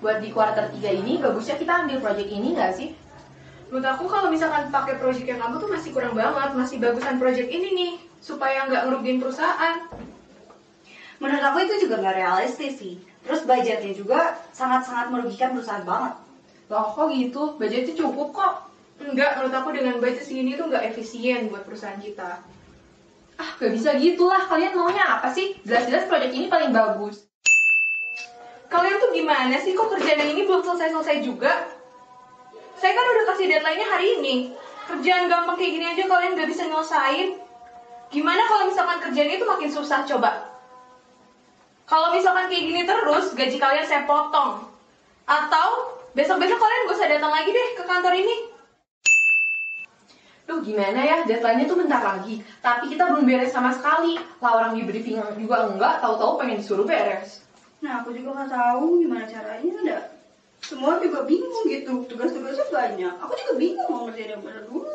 buat di kuarter 3 ini bagusnya kita ambil project ini nggak sih? Menurut aku kalau misalkan pakai project yang kamu tuh masih kurang banget, masih bagusan project ini nih, supaya nggak ngerugiin perusahaan. Menurut aku itu juga nggak realistis sih. Terus budgetnya juga sangat-sangat merugikan perusahaan banget. Loh kok gitu? Budgetnya cukup kok. Enggak, menurut aku dengan budget segini tuh nggak efisien buat perusahaan kita. Ah, gak bisa gitulah. Kalian maunya apa sih? Jelas-jelas project ini paling bagus. Kalian tuh gimana sih? Kok kerjaan yang ini belum selesai-selesai juga? Saya kan udah kasih deadline-nya hari ini. Kerjaan gampang kayak gini aja kalian gak bisa nyelesain. Gimana kalau misalkan kerjaan itu makin susah coba? Kalau misalkan kayak gini terus, gaji kalian saya potong. Atau besok-besok kalian gak usah datang lagi deh ke kantor ini. Duh gimana ya, deadline-nya tuh bentar lagi. Tapi kita belum beres sama sekali. Lah orang di briefing juga enggak, tahu-tahu pengen disuruh beres. Nah, aku juga nggak tahu gimana caranya ada. Semua juga bingung gitu, tugas-tugasnya banyak. Aku juga bingung mau ngerjain yang mana dulu.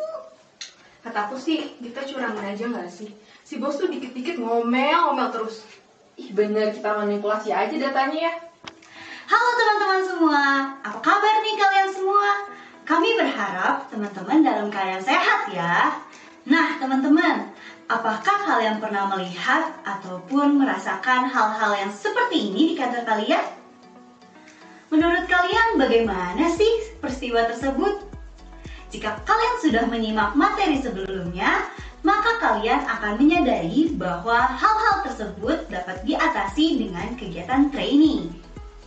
Kata aku sih, kita curangin aja gak sih? Si bos tuh dikit-dikit ngomel-ngomel terus. Ih bener, kita manipulasi aja datanya ya. Halo teman-teman semua, apa kabar nih kalian semua? Kami berharap teman-teman dalam keadaan sehat ya. Nah teman-teman, apakah kalian pernah melihat ataupun merasakan hal-hal yang seperti ini di kantor kalian? Menurut kalian bagaimana sih peristiwa tersebut? Jika kalian sudah menyimak materi sebelumnya, maka kalian akan menyadari bahwa hal-hal tersebut dapat diatasi dengan kegiatan training.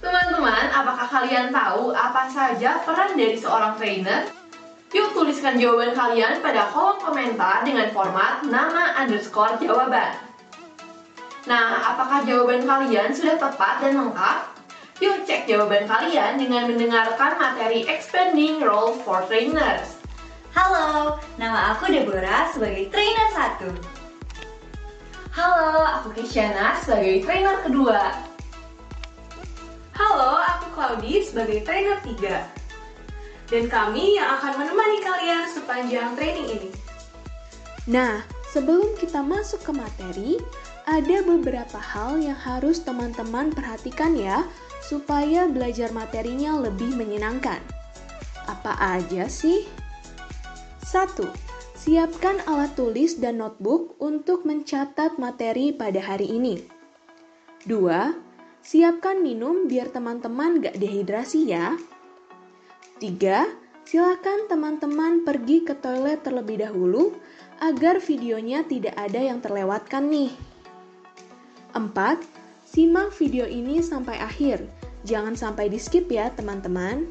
Teman-teman, apakah kalian tahu apa saja peran dari seorang trainer? Yuk tuliskan jawaban kalian pada kolom komentar dengan format nama_jawaban. Nah, apakah jawaban kalian sudah tepat dan lengkap? Yuk cek jawaban kalian dengan mendengarkan materi Expanding Role for Trainers. Halo, nama aku Deborah sebagai trainer 1. Halo, aku Kesyana sebagai trainer kedua. Halo, aku Claudi sebagai trainer 3. Dan kami yang akan menemani kalian sepanjang training ini. Nah, sebelum kita masuk ke materi, ada beberapa hal yang harus teman-teman perhatikan ya, supaya belajar materinya lebih menyenangkan. Apa aja sih? 1. Siapkan alat tulis dan notebook untuk mencatat materi pada hari ini. 2. Siapkan minum biar teman-teman gak dehidrasi ya. 3. Silakan teman-teman pergi ke toilet terlebih dahulu agar videonya tidak ada yang terlewatkan nih. 4. Simak video ini sampai akhir. Jangan sampai di-skip ya teman-teman.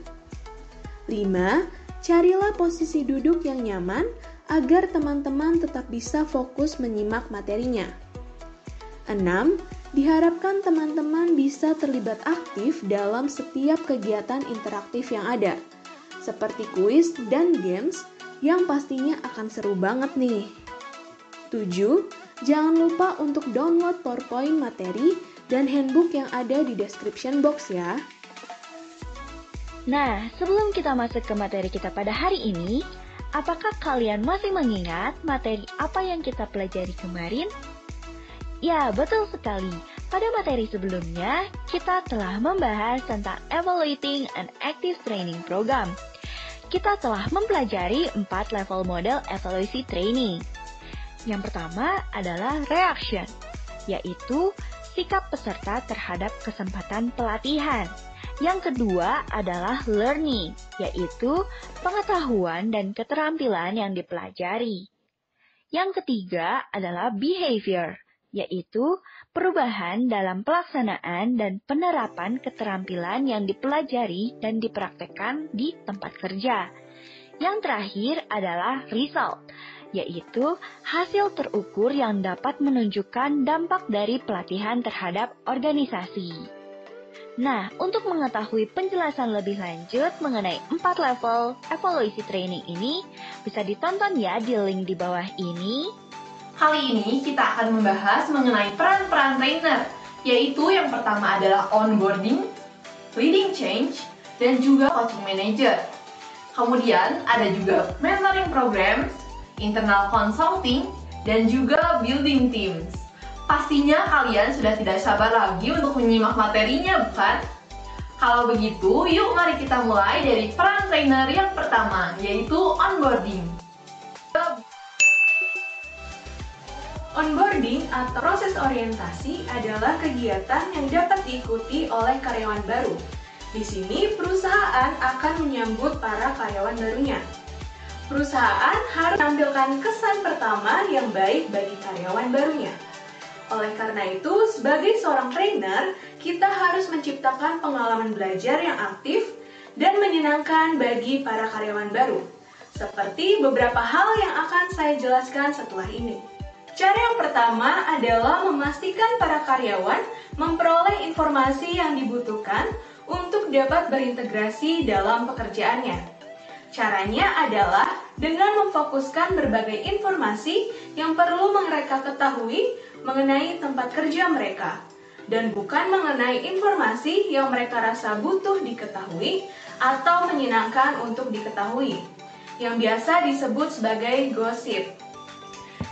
5. Carilah posisi duduk yang nyaman agar teman-teman tetap bisa fokus menyimak materinya. 6. Diharapkan teman-teman bisa terlibat aktif dalam setiap kegiatan interaktif yang ada, seperti kuis dan games yang pastinya akan seru banget nih. 7. Jangan lupa untuk download PowerPoint materi dan handbook yang ada di description box ya. Nah, sebelum kita masuk ke materi kita pada hari ini, apakah kalian masih mengingat materi apa yang kita pelajari kemarin? Ya, betul sekali. Pada materi sebelumnya, kita telah membahas tentang Evaluating an Active Training Program. Kita telah mempelajari 4 level model evaluasi training. Yang pertama adalah reaction, yaitu sikap peserta terhadap kesempatan pelatihan. Yang kedua adalah learning, yaitu pengetahuan dan keterampilan yang dipelajari. Yang ketiga adalah behavior, yaitu perubahan dalam pelaksanaan dan penerapan keterampilan yang dipelajari dan dipraktekkan di tempat kerja. Yang terakhir adalah result, yaitu hasil terukur yang dapat menunjukkan dampak dari pelatihan terhadap organisasi. Nah, untuk mengetahui penjelasan lebih lanjut mengenai 4 level evaluasi training ini, bisa ditonton ya di link di bawah ini. Kali ini kita akan membahas mengenai peran-peran trainer, yaitu yang pertama adalah onboarding, leading change, dan juga coaching manager. Kemudian ada juga mentoring program, internal consulting, dan juga building teams. Pastinya kalian sudah tidak sabar lagi untuk menyimak materinya, bukan? Kalau begitu, yuk mari kita mulai dari peran trainer yang pertama, yaitu onboarding. Onboarding atau proses orientasi adalah kegiatan yang dapat diikuti oleh karyawan baru. Di sini, perusahaan akan menyambut para karyawan barunya. Perusahaan harus menampilkan kesan pertama yang baik bagi karyawan barunya. Oleh karena itu, sebagai seorang trainer, kita harus menciptakan pengalaman belajar yang aktif dan menyenangkan bagi para karyawan baru. Seperti beberapa hal yang akan saya jelaskan setelah ini. Cara yang pertama adalah memastikan para karyawan memperoleh informasi yang dibutuhkan untuk dapat berintegrasi dalam pekerjaannya. Caranya adalah dengan memfokuskan berbagai informasi yang perlu mereka ketahui mengenai tempat kerja mereka, dan bukan mengenai informasi yang mereka rasa butuh diketahui atau menyenangkan untuk diketahui, yang biasa disebut sebagai gosip.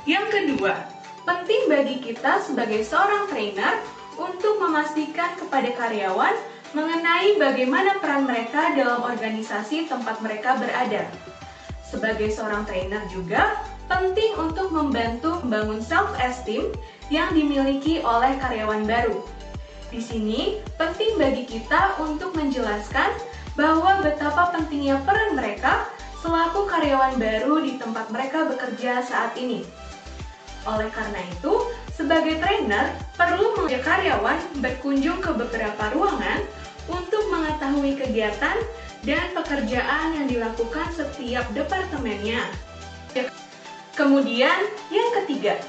Yang kedua, penting bagi kita sebagai seorang trainer untuk memastikan kepada karyawan mengenai bagaimana peran mereka dalam organisasi tempat mereka berada. Sebagai seorang trainer juga, penting untuk membantu membangun self-esteem yang dimiliki oleh karyawan baru. Di sini, penting bagi kita untuk menjelaskan bahwa betapa pentingnya peran mereka selaku karyawan baru di tempat mereka bekerja saat ini. Oleh karena itu, sebagai trainer, perlu mengajak karyawan berkunjung ke beberapa ruangan untuk mengetahui kegiatan dan pekerjaan yang dilakukan setiap departemennya. Kemudian, yang ketiga,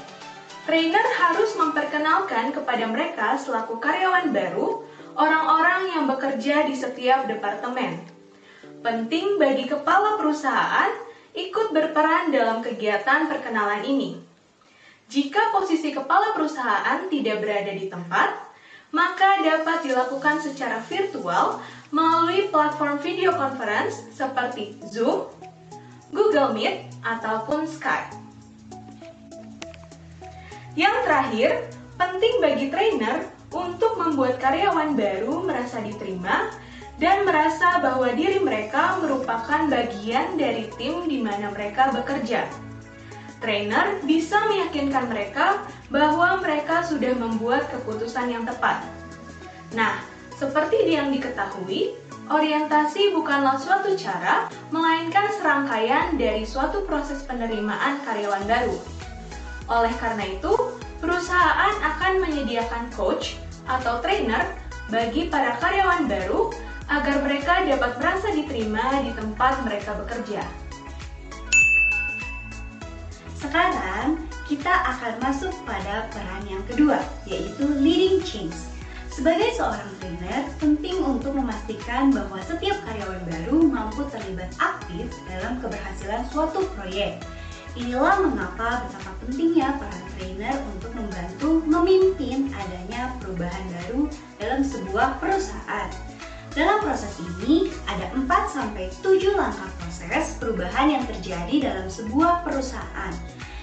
trainer harus memperkenalkan kepada mereka selaku karyawan baru, orang-orang yang bekerja di setiap departemen. Penting bagi kepala perusahaan ikut berperan dalam kegiatan perkenalan ini. Jika posisi kepala perusahaan tidak berada di tempat, maka dapat dilakukan secara virtual melalui platform video conference seperti Zoom, Google Meet, ataupun Skype. Yang terakhir, penting bagi trainer untuk membuat karyawan baru merasa diterima dan merasa bahwa diri mereka merupakan bagian dari tim di mana mereka bekerja. Trainer bisa meyakinkan mereka bahwa mereka sudah membuat keputusan yang tepat. Nah, seperti yang diketahui, orientasi bukanlah suatu cara, melainkan serangkaian dari suatu proses penerimaan karyawan baru. Oleh karena itu, perusahaan akan menyediakan coach atau trainer bagi para karyawan baru agar mereka dapat merasa diterima di tempat mereka bekerja. Sekarang, kita akan masuk pada peran yang kedua, yaitu leading change. Sebagai seorang trainer, penting untuk memastikan bahwa setiap karyawan baru mampu terlibat aktif dalam keberhasilan suatu proyek. Inilah mengapa betapa pentingnya peran trainer untuk membantu memimpin adanya perubahan baru dalam sebuah perusahaan. Dalam proses ini, ada 4-7 langkah proses perubahan yang terjadi dalam sebuah perusahaan.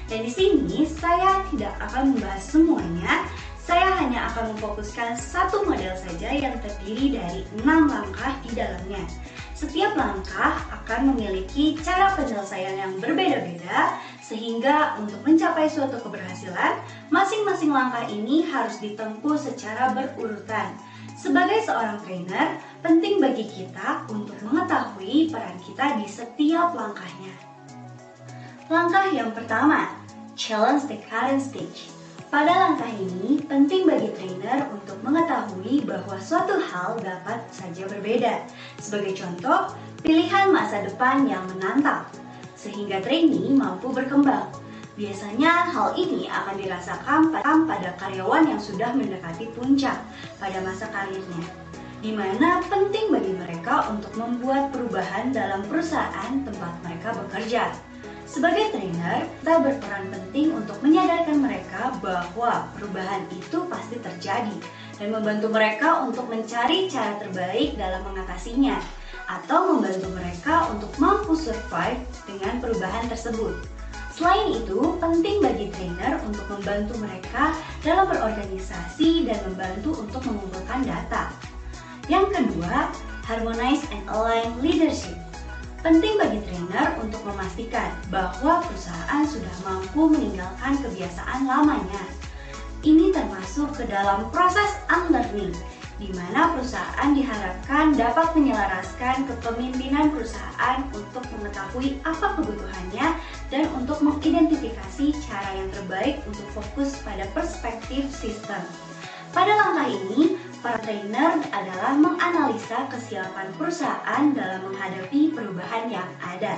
Dan di sini, saya tidak akan membahas semuanya, saya hanya akan memfokuskan satu model saja yang terdiri dari 6 langkah di dalamnya. Setiap langkah akan memiliki cara penyelesaian yang berbeda-beda, sehingga untuk mencapai suatu keberhasilan, masing-masing langkah ini harus ditempuh secara berurutan. Sebagai seorang trainer, penting bagi kita untuk mengetahui peran kita di setiap langkahnya. Langkah yang pertama, challenge the current stage. Pada langkah ini, penting bagi trainer untuk mengetahui bahwa suatu hal dapat saja berbeda. Sebagai contoh, pilihan masa depan yang menantang, sehingga trainee mampu berkembang. Biasanya hal ini akan dirasakan pada karyawan yang sudah mendekati puncak pada masa karirnya, di mana penting bagi mereka untuk membuat perubahan dalam perusahaan tempat mereka bekerja. Sebagai trainer, kita berperan penting untuk menyadarkan mereka bahwa perubahan itu pasti terjadi dan membantu mereka untuk mencari cara terbaik dalam mengatasinya atau membantu mereka untuk mampu survive dengan perubahan tersebut. Selain itu, penting bagi trainer untuk membantu mereka dalam berorganisasi dan membantu untuk mengumpulkan data. Yang kedua, harmonize and align leadership. Penting bagi trainer untuk memastikan bahwa perusahaan sudah mampu meninggalkan kebiasaan lamanya. Ini termasuk ke dalam proses unlearning, di mana perusahaan diharapkan dapat menyelaraskan kepemimpinan perusahaan untuk mengetahui apa kebutuhannya dan untuk mengidentifikasi cara yang terbaik untuk fokus pada perspektif sistem. Pada langkah ini, para trainer adalah menganalisa kesiapan perusahaan dalam menghadapi perubahan yang ada.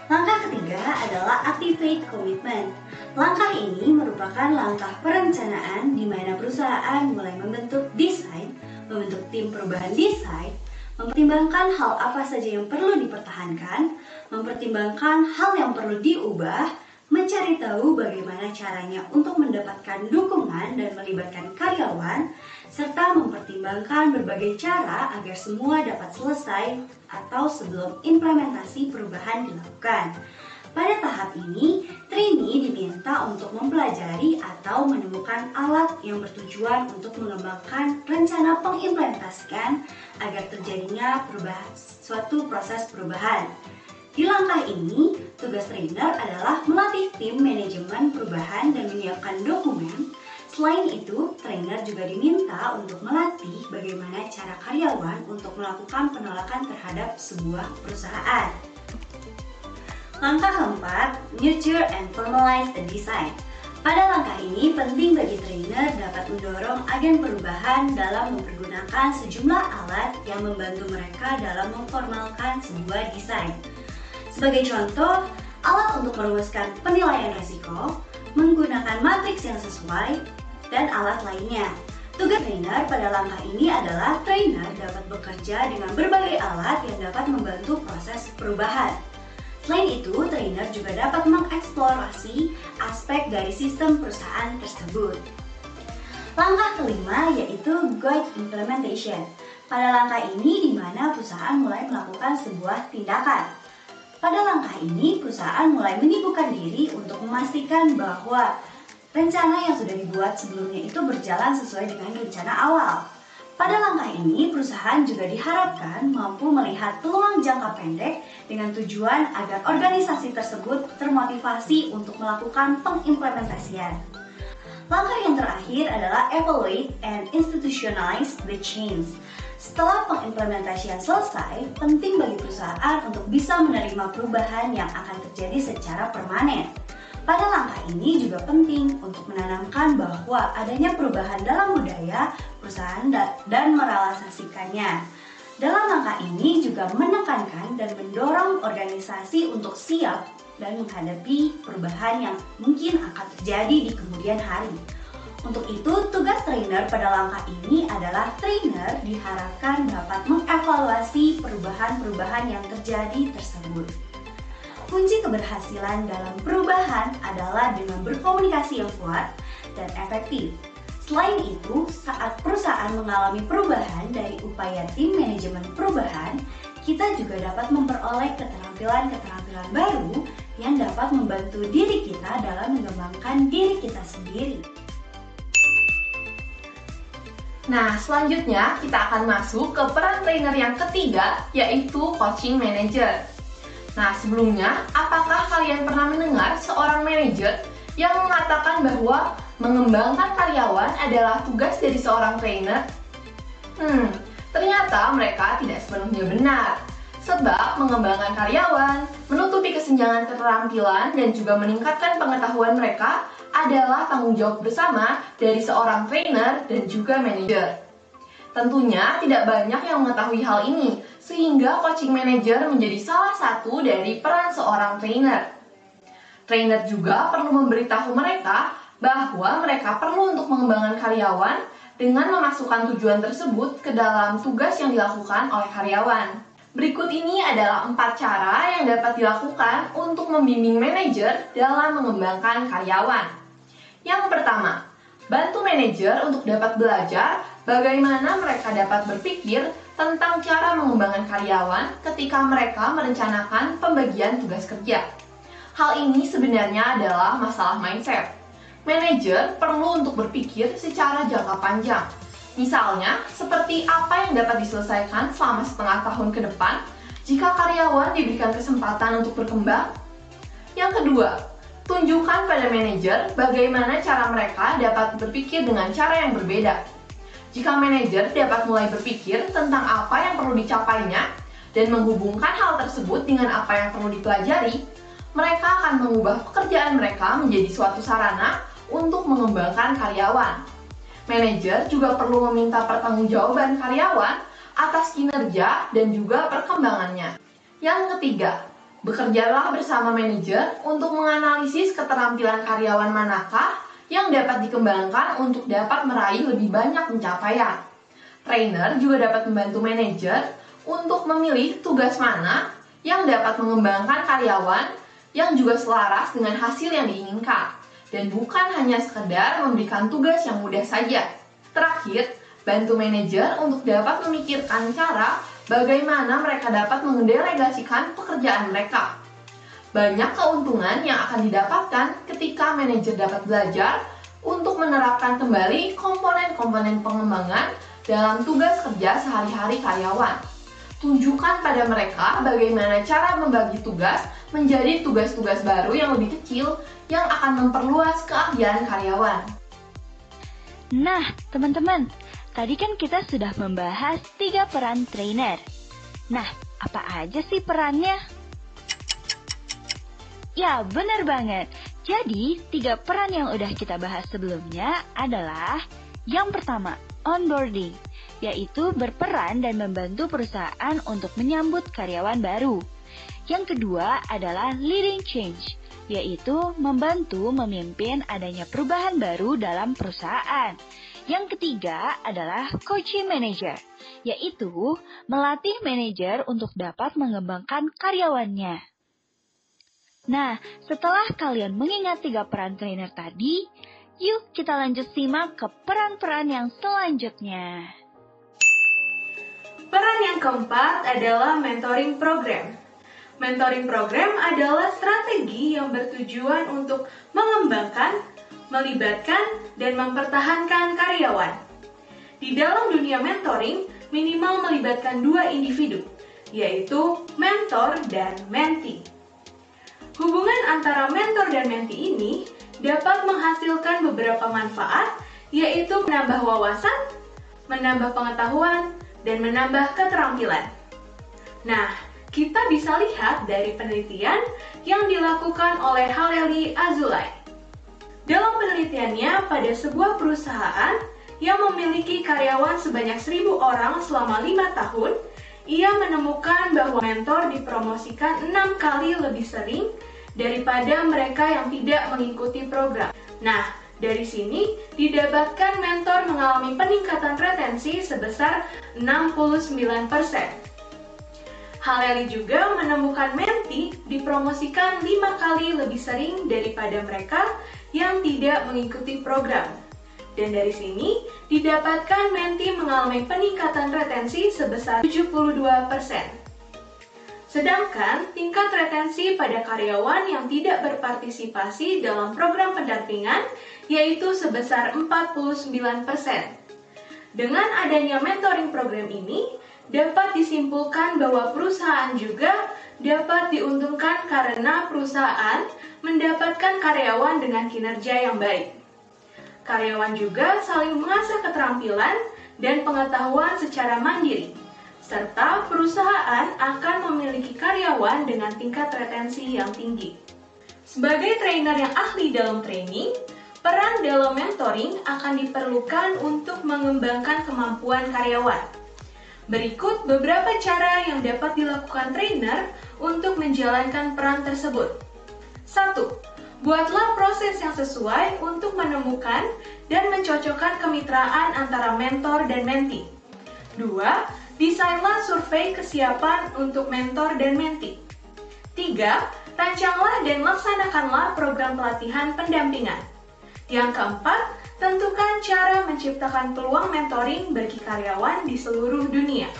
Langkah ketiga adalah activate commitment. Langkah ini merupakan langkah perencanaan di mana perusahaan mulai membentuk desain, membentuk tim perubahan desain, mempertimbangkan hal apa saja yang perlu dipertahankan, mempertimbangkan hal yang perlu diubah, mencari tahu bagaimana caranya untuk mendapatkan dukungan dan melibatkan karyawan, serta mempertimbangkan berbagai cara agar semua dapat selesai atau sebelum implementasi perubahan dilakukan. Pada tahap ini, trainee diminta untuk mempelajari atau menemukan alat yang bertujuan untuk mengembangkan rencana pengimplementasian agar terjadinya suatu proses perubahan. Di langkah ini, tugas trainer adalah melatih tim manajemen perubahan dan menyiapkan dokumen. Selain itu, trainer juga diminta untuk melatih bagaimana cara karyawan untuk melakukan penolakan terhadap sebuah perusahaan. Langkah keempat, nurture and formalize the design. Pada langkah ini, penting bagi trainer dapat mendorong agen perubahan dalam mempergunakan sejumlah alat yang membantu mereka dalam memformalkan sebuah desain. Sebagai contoh, alat untuk merumuskan penilaian risiko, menggunakan matriks yang sesuai, dan alat lainnya. Tugas trainer pada langkah ini adalah trainer dapat bekerja dengan berbagai alat yang dapat membantu proses perubahan. Selain itu, trainer juga dapat mengeksplorasi aspek dari sistem perusahaan tersebut. Langkah kelima yaitu guide implementation. Pada langkah ini di mana perusahaan mulai melakukan sebuah tindakan. Pada langkah ini, perusahaan mulai menyibukkan diri untuk memastikan bahwa rencana yang sudah dibuat sebelumnya itu berjalan sesuai dengan rencana awal. Pada langkah ini, perusahaan juga diharapkan mampu melihat peluang jangka pendek dengan tujuan agar organisasi tersebut termotivasi untuk melakukan pengimplementasian. Langkah yang terakhir adalah evaluate and institutionalize the change. Setelah pengimplementasian selesai, penting bagi perusahaan untuk bisa menerima perubahan yang akan terjadi secara permanen. Pada langkah ini juga penting untuk menanamkan bahwa adanya perubahan dalam budaya perusahaan dan merealisasikannya. Dalam langkah ini juga menekankan dan mendorong organisasi untuk siap dan menghadapi perubahan yang mungkin akan terjadi di kemudian hari. Untuk itu, tugas trainer pada langkah ini adalah trainer diharapkan dapat mengevaluasi perubahan-perubahan yang terjadi tersebut. Kunci keberhasilan dalam perubahan adalah dengan berkomunikasi yang kuat dan efektif. Selain itu, saat perusahaan mengalami perubahan dari upaya tim manajemen perubahan, kita juga dapat memperoleh keterampilan-keterampilan baru yang dapat membantu diri kita dalam mengembangkan diri kita sendiri. Nah, selanjutnya kita akan masuk ke peran trainer yang ketiga, yaitu coaching manager. Nah, sebelumnya, apakah kalian pernah mendengar seorang manajer yang mengatakan bahwa mengembangkan karyawan adalah tugas dari seorang trainer? Ternyata mereka tidak sepenuhnya benar. Sebab mengembangkan karyawan, menutupi kesenjangan keterampilan, dan juga meningkatkan pengetahuan mereka adalah tanggung jawab bersama dari seorang trainer dan juga manajer. Tentunya tidak banyak yang mengetahui hal ini, sehingga coaching manager menjadi salah satu dari peran seorang trainer. Trainer juga perlu memberitahu mereka bahwa mereka perlu untuk mengembangkan karyawan dengan memasukkan tujuan tersebut ke dalam tugas yang dilakukan oleh karyawan. Berikut ini adalah 4 cara yang dapat dilakukan untuk membimbing manajer dalam mengembangkan karyawan. Yang pertama, bantu manajer untuk dapat belajar bagaimana mereka dapat berpikir tentang cara mengembangkan karyawan ketika mereka merencanakan pembagian tugas kerja. Hal ini sebenarnya adalah masalah mindset. Manajer perlu untuk berpikir secara jangka panjang. Misalnya, seperti apa yang dapat diselesaikan selama setengah tahun ke depan jika karyawan diberikan kesempatan untuk berkembang. Yang kedua, tunjukkan pada manajer bagaimana cara mereka dapat berpikir dengan cara yang berbeda. Jika manajer dapat mulai berpikir tentang apa yang perlu dicapainya dan menghubungkan hal tersebut dengan apa yang perlu dipelajari, mereka akan mengubah pekerjaan mereka menjadi suatu sarana untuk mengembangkan karyawan. Manajer juga perlu meminta pertanggungjawaban karyawan atas kinerja dan juga perkembangannya. Yang ketiga, bekerjalah bersama manajer untuk menganalisis keterampilan karyawan manakah yang dapat dikembangkan untuk dapat meraih lebih banyak pencapaian. Trainer juga dapat membantu manajer untuk memilih tugas mana yang dapat mengembangkan karyawan yang juga selaras dengan hasil yang diinginkan. Dan bukan hanya sekedar memberikan tugas yang mudah saja. Terakhir, bantu manajer untuk dapat memikirkan cara bagaimana mereka dapat mendelegasikan pekerjaan mereka. Banyak keuntungan yang akan didapatkan ketika manajer dapat belajar untuk menerapkan kembali komponen-komponen pengembangan dalam tugas kerja sehari-hari karyawan. Tunjukkan pada mereka bagaimana cara membagi tugas menjadi tugas-tugas baru yang lebih kecil yang akan memperluas keahlian karyawan. Nah, teman-teman, tadi kan kita sudah membahas 3 peran trainer. Nah, apa aja sih perannya? Ya, benar banget. Jadi, 3 peran yang udah kita bahas sebelumnya adalah yang pertama, onboarding, yaitu berperan dan membantu perusahaan untuk menyambut karyawan baru. Yang kedua adalah leading change, yaitu membantu memimpin adanya perubahan baru dalam perusahaan. Yang ketiga adalah coaching manager, yaitu melatih manajer untuk dapat mengembangkan karyawannya. Nah, setelah kalian mengingat 3 peran trainer tadi, yuk kita lanjut simak ke peran-peran yang selanjutnya. Peran yang keempat adalah mentoring program. Mentoring program adalah strategi yang bertujuan untuk mengembangkan, melibatkan, dan mempertahankan karyawan. Di dalam dunia mentoring, minimal melibatkan 2 individu, yaitu mentor dan mentee. Hubungan antara mentor dan mentee ini dapat menghasilkan beberapa manfaat, yaitu menambah wawasan, menambah pengetahuan, dan menambah keterampilan. Nah, kita bisa lihat dari penelitian yang dilakukan oleh Haleli Azulay. Dalam penelitiannya, pada sebuah perusahaan yang memiliki karyawan sebanyak 1.000 orang selama 5 tahun, ia menemukan bahwa mentor dipromosikan 6 kali lebih sering daripada mereka yang tidak mengikuti program. Nah, dari sini didapatkan mentor mengalami peningkatan retensi sebesar 69%. Haleli juga menemukan mentee dipromosikan 5 kali lebih sering daripada mereka yang tidak mengikuti program. Dan dari sini didapatkan mentee mengalami peningkatan retensi sebesar 72%. Sedangkan tingkat retensi pada karyawan yang tidak berpartisipasi dalam program pendampingan yaitu sebesar 49%. Dengan adanya mentoring program ini, dapat disimpulkan bahwa perusahaan juga dapat diuntungkan karena perusahaan mendapatkan karyawan dengan kinerja yang baik. Karyawan juga saling mengasah keterampilan dan pengetahuan secara mandiri, serta perusahaan akan memiliki karyawan dengan tingkat retensi yang tinggi. Sebagai trainer yang ahli dalam training, peran dalam mentoring akan diperlukan untuk mengembangkan kemampuan karyawan. Berikut beberapa cara yang dapat dilakukan trainer untuk menjalankan peran tersebut. 1. Buatlah proses yang sesuai untuk menemukan dan mencocokkan kemitraan antara mentor dan mentee. 2. Desainlah survei kesiapan untuk mentor dan mentee. 3. Rancanglah dan laksanakanlah program pelatihan pendampingan. Yang keempat, tentukan cara menciptakan peluang mentoring bagi karyawan di seluruh dunia.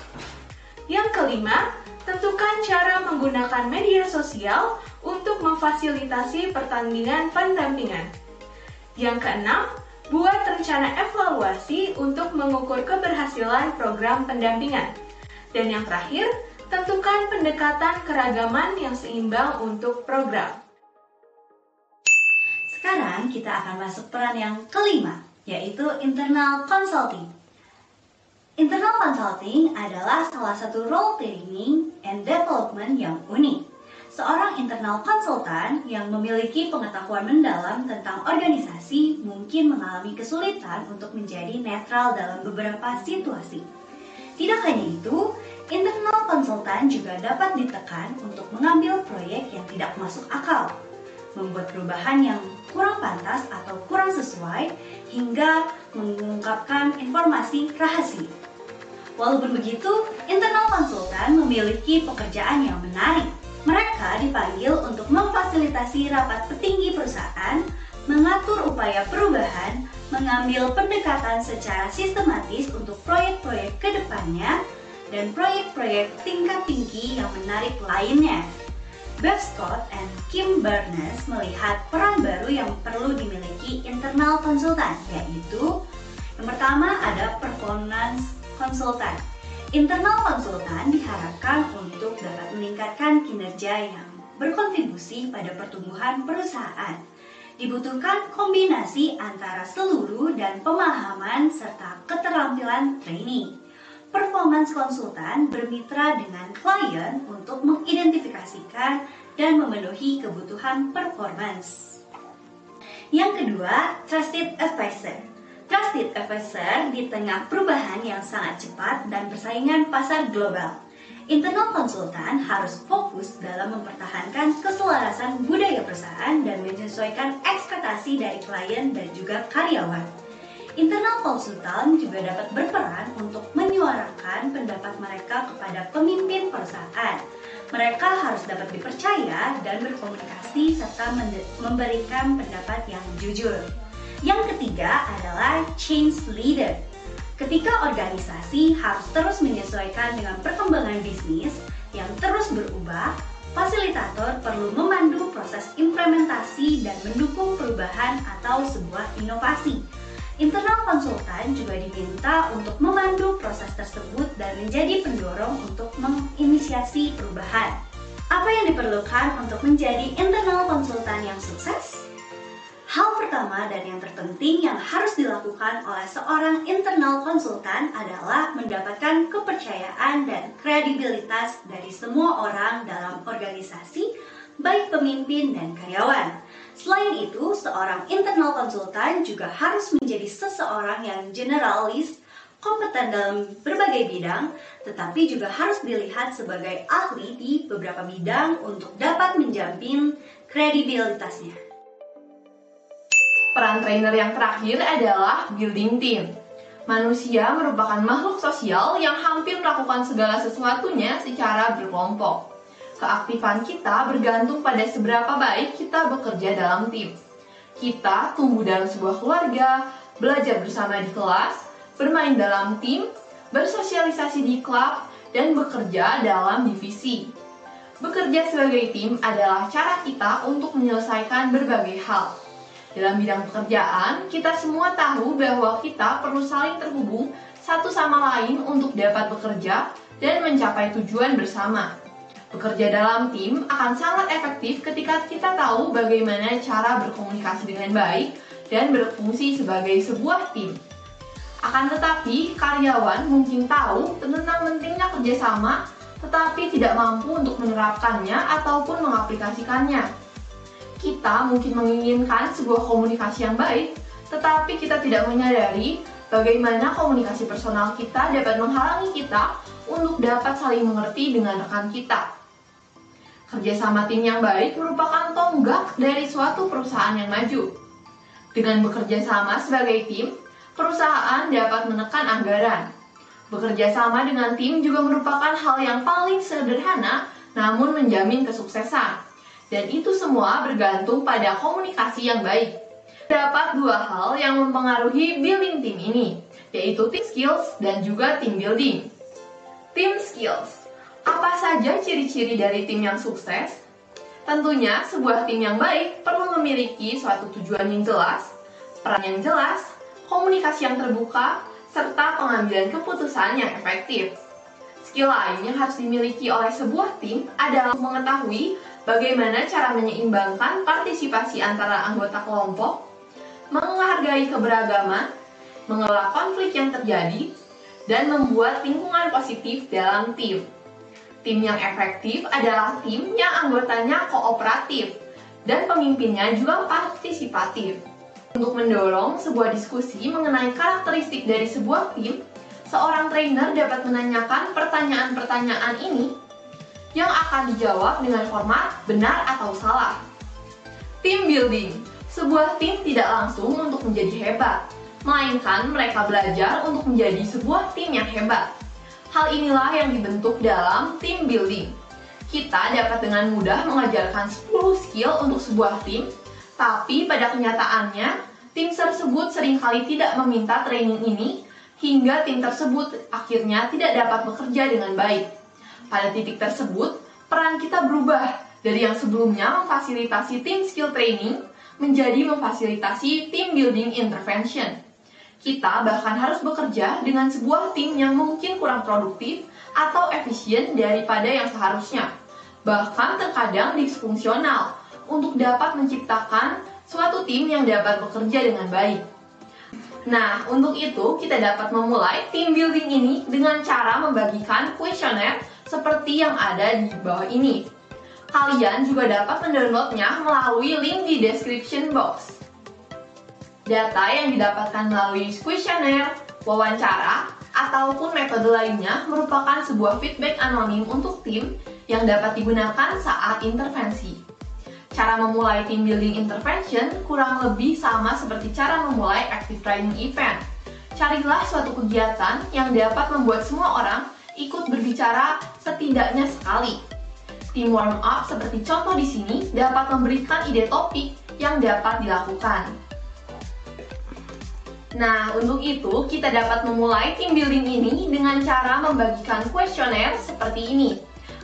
Yang kelima, tentukan cara menggunakan media sosial untuk memfasilitasi pertandingan pendampingan. Yang keenam, Buat rencana evaluasi untuk mengukur keberhasilan program pendampingan. Dan yang terakhir, tentukan pendekatan keragaman yang seimbang untuk program. Sekarang kita akan masuk peran yang kelima, yaitu internal consulting. Internal consulting adalah salah satu role training and development yang unik. Seorang internal konsultan yang memiliki pengetahuan mendalam tentang organisasi mungkin mengalami kesulitan untuk menjadi netral dalam beberapa situasi. Tidak hanya itu, internal konsultan juga dapat ditekan untuk mengambil proyek yang tidak masuk akal, membuat perubahan yang kurang pantas atau kurang sesuai, hingga mengungkapkan informasi rahasia. Walaupun begitu, internal konsultan memiliki pekerjaan yang menarik. Mereka dipanggil untuk memfasilitasi rapat petinggi perusahaan, mengatur upaya perubahan, mengambil pendekatan secara sistematis untuk proyek-proyek ke depannya, dan proyek-proyek tingkat tinggi yang menarik lainnya. Beth Scott and Kim Barnes melihat peran baru yang perlu dimiliki internal konsultan, yaitu yang pertama ada performance konsultan. Internal konsultan diharapkan untuk dapat meningkatkan kinerja yang berkontribusi pada pertumbuhan perusahaan. Dibutuhkan kombinasi antara seluruh dan pemahaman serta keterampilan training. Performance konsultan bermitra dengan klien untuk mengidentifikasikan dan memenuhi kebutuhan performance. Yang kedua, trusted advisor. Trusted advisor di tengah perubahan yang sangat cepat dan persaingan pasar global. Internal konsultan harus fokus dalam mempertahankan keselarasan budaya perusahaan dan menyesuaikan ekspektasi dari klien dan juga karyawan. Internal konsultan juga dapat berperan untuk menyuarakan pendapat mereka kepada pemimpin perusahaan. Mereka harus dapat dipercaya dan berkomunikasi serta memberikan pendapat yang jujur. Yang ketiga adalah change leader. Ketika organisasi harus terus menyesuaikan dengan perkembangan bisnis yang terus berubah, fasilitator perlu memandu proses implementasi dan mendukung perubahan atau sebuah inovasi. Internal konsultan juga diminta untuk memandu proses tersebut dan menjadi pendorong untuk menginisiasi perubahan. Apa yang diperlukan untuk menjadi internal konsultan yang sukses? Hal pertama dan yang terpenting yang harus dilakukan oleh seorang internal konsultan adalah mendapatkan kepercayaan dan kredibilitas dari semua orang dalam organisasi, baik pemimpin dan karyawan. Selain itu, seorang internal konsultan juga harus menjadi seseorang yang generalis, kompeten dalam berbagai bidang, tetapi juga harus dilihat sebagai ahli di beberapa bidang untuk dapat menjamin kredibilitasnya. Peran trainer yang terakhir adalah building team. Manusia merupakan makhluk sosial yang hampir melakukan segala sesuatunya secara berkelompok. Keaktifan kita bergantung pada seberapa baik kita bekerja dalam tim. Kita tumbuh dalam sebuah keluarga, belajar bersama di kelas, bermain dalam tim, bersosialisasi di klub, dan bekerja dalam divisi. Bekerja sebagai tim adalah cara kita untuk menyelesaikan berbagai hal. Dalam bidang pekerjaan, kita semua tahu bahwa kita perlu saling terhubung satu sama lain untuk dapat bekerja dan mencapai tujuan bersama. Bekerja dalam tim akan sangat efektif ketika kita tahu bagaimana cara berkomunikasi dengan baik dan berfungsi sebagai sebuah tim. Akan tetapi, karyawan mungkin tahu tentang pentingnya kerjasama, tetapi tidak mampu untuk menerapkannya ataupun mengaplikasikannya. Kita mungkin menginginkan sebuah komunikasi yang baik, tetapi kita tidak menyadari bagaimana komunikasi personal kita dapat menghalangi kita untuk dapat saling mengerti dengan rekan kita. Kerjasama tim yang baik merupakan tonggak dari suatu perusahaan yang maju. Dengan bekerja sama sebagai tim, perusahaan dapat menekan anggaran. Bekerja sama dengan tim juga merupakan hal yang paling sederhana, namun menjamin kesuksesan. Dan itu semua bergantung pada komunikasi yang baik. Terdapat dua hal yang mempengaruhi building team ini, yaitu team skills dan juga team building. Team skills. Apa saja ciri-ciri dari tim yang sukses? Tentunya sebuah tim yang baik perlu memiliki suatu tujuan yang jelas, peran yang jelas, komunikasi yang terbuka, serta pengambilan keputusan yang efektif. Skill lain yang harus dimiliki oleh sebuah tim adalah mengetahui bagaimana cara menyeimbangkan partisipasi antara anggota kelompok, menghargai keberagaman, mengelola konflik yang terjadi, dan membuat lingkungan positif dalam tim. Tim yang efektif adalah tim yang anggotanya kooperatif dan pemimpinnya juga partisipatif. Untuk mendorong sebuah diskusi mengenai karakteristik dari sebuah tim, seorang trainer dapat menanyakan pertanyaan-pertanyaan ini yang akan dijawab dengan format benar atau salah. Team building. Sebuah tim tidak langsung untuk menjadi hebat, melainkan mereka belajar untuk menjadi sebuah tim yang hebat. Hal inilah yang dibentuk dalam team building. Kita dapat dengan mudah mengajarkan 10 skill untuk sebuah tim, tapi pada kenyataannya, tim tersebut seringkali tidak meminta training ini, hingga tim tersebut akhirnya tidak dapat bekerja dengan baik. Pada titik tersebut, peran kita berubah dari yang sebelumnya memfasilitasi team skill training menjadi memfasilitasi team building intervention. Kita bahkan harus bekerja dengan sebuah tim yang mungkin kurang produktif atau efisien daripada yang seharusnya, bahkan terkadang disfungsional, untuk dapat menciptakan suatu tim yang dapat bekerja dengan baik. Nah, untuk itu kita dapat memulai team building ini dengan cara membagikan kuesioner seperti yang ada di bawah ini. Kalian juga dapat mendownloadnya melalui link di description box. Data yang didapatkan melalui kuesioner, wawancara, ataupun metode lainnya merupakan sebuah feedback anonim untuk tim yang dapat digunakan saat intervensi. Cara memulai team building intervention kurang lebih sama seperti cara memulai active training event. Carilah suatu kegiatan yang dapat membuat semua orang ikut berbicara setidaknya sekali. Tim warm up seperti contoh di sini dapat memberikan ide topik yang dapat dilakukan. Nah, untuk itu kita dapat memulai team building ini dengan cara membagikan kuesioner seperti ini.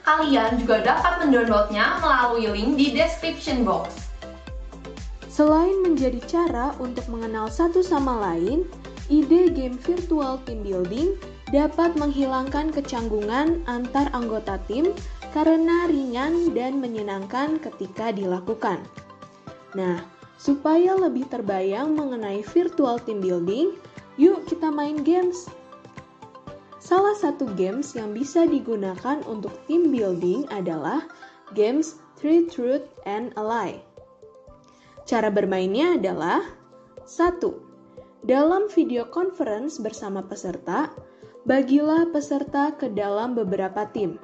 Kalian juga dapat mendownloadnya melalui link di description box. Selain menjadi cara untuk mengenal satu sama lain, ide game virtual team building dapat menghilangkan kecanggungan antar anggota tim karena ringan dan menyenangkan ketika dilakukan. Nah, supaya lebih terbayang mengenai virtual team building, yuk kita main games. Salah satu games yang bisa digunakan untuk team building adalah games Three Truth and a Lie. Cara bermainnya adalah 1. Dalam video conference bersama peserta, bagilah peserta ke dalam beberapa tim.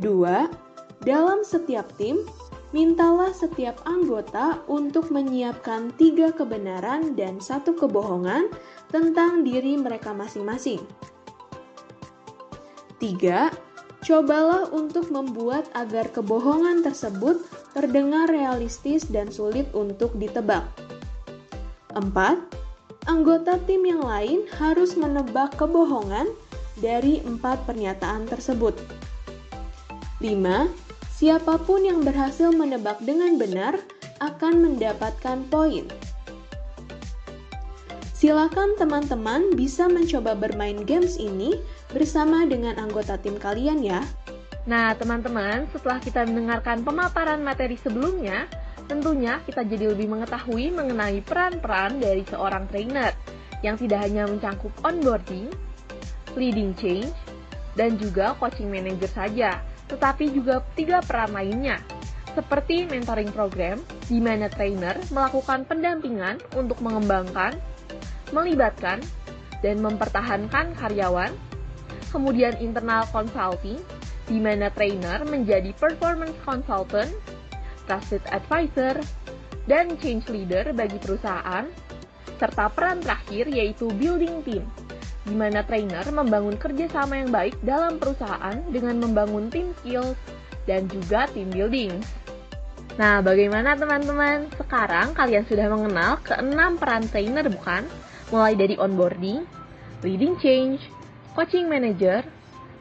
2. Dalam setiap tim, mintalah setiap anggota untuk menyiapkan 3 kebenaran dan 1 kebohongan tentang diri mereka masing-masing. 3. Cobalah untuk membuat agar kebohongan tersebut terdengar realistis dan sulit untuk ditebak. 4. Anggota tim yang lain harus menebak kebohongan dari 4 pernyataan tersebut. 5. Siapapun yang berhasil menebak dengan benar akan mendapatkan poin. Silakan teman-teman bisa mencoba bermain games ini bersama dengan anggota tim kalian ya. Nah, teman-teman, setelah kita mendengarkan pemaparan materi sebelumnya, tentunya kita jadi lebih mengetahui mengenai peran-peran dari seorang trainer yang tidak hanya mencakup onboarding, leading change, dan juga coaching manager saja, tetapi juga 3 peran lainnya, seperti mentoring program, di mana trainer melakukan pendampingan untuk mengembangkan, melibatkan, dan mempertahankan karyawan, kemudian internal consulting, di mana trainer menjadi performance consultant, trusted advisor, dan change leader bagi perusahaan, serta peran terakhir yaitu building team, di mana trainer membangun kerjasama yang baik dalam perusahaan dengan membangun team skills dan juga team building. Nah, bagaimana teman-teman? Sekarang kalian sudah mengenal ke-6 peran trainer bukan? Mulai dari onboarding, leading change, coaching manager,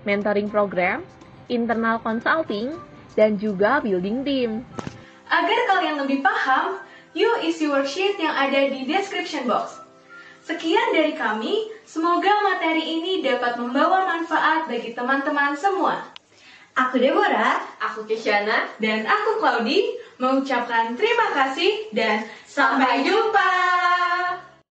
mentoring program, internal consulting, dan juga building team. Agar kalian lebih paham, yuk isi worksheet yang ada di description box. Sekian dari kami, semoga materi ini dapat membawa manfaat bagi teman-teman semua. Aku Deborah. Aku Kisyana. Dan aku Claudi, mengucapkan terima kasih dan sampai jumpa.